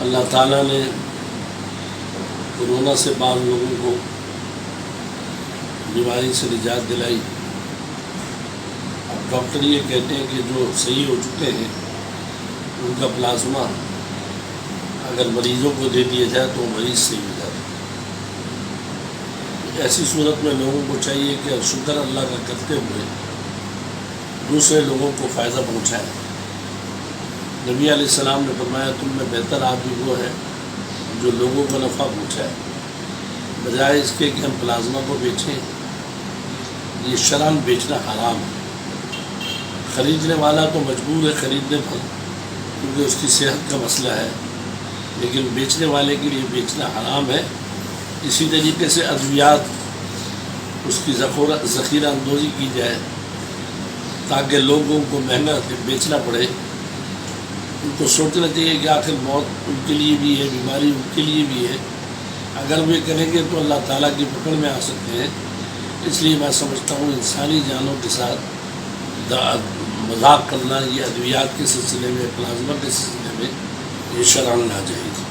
اللہ تعالیٰ نے کورونا سے بعض لوگوں کو بیماری سے نجات دلائی۔ اب ڈاکٹر یہ کہتے ہیں کہ جو صحیح ہو چکے ہیں ان کا پلازمہ اگر مریضوں کو دے دیا جائے تو مریض صحیح ہو جاتا ہے۔ ایسی صورت میں لوگوں کو چاہیے کہ شکر اللہ کا کرتے ہوئے دوسرے لوگوں کو فائدہ پہنچائیں۔ نبی علیہ السلام نے فرمایا تم میں بہتر آدمی وہ ہے جو لوگوں کو نفع پہنچائے، بجائے اس کے کہ ہم پلازمہ کو بیچیں۔ یہ شرعاً بیچنا حرام ہے۔ خریدنے والا تو مجبور ہے خریدنے پر کیونکہ اس کی صحت کا مسئلہ ہے، لیکن بیچنے والے کے لیے بیچنا حرام ہے۔ اسی طریقے سے ادویات اس کی ذخیرہ اندوزی کی جائے تاکہ لوگوں کو مہنگا بیچنا پڑے۔ ان کو سوچنا چاہیے کہ آخر موت ان کے لیے بھی ہے، بیماری ان کے لیے بھی ہے۔ اگر وہ کریں گے تو اللہ تعالیٰ کی پکڑ میں آ سکتے ہیں۔ اس لیے میں سمجھتا ہوں انسانی جانوں کے ساتھ مذاق کرنا یہ ادویات کے سلسلے میں، پلازمہ کے سلسلے میں، یہ شرعاً ناجائز ہے۔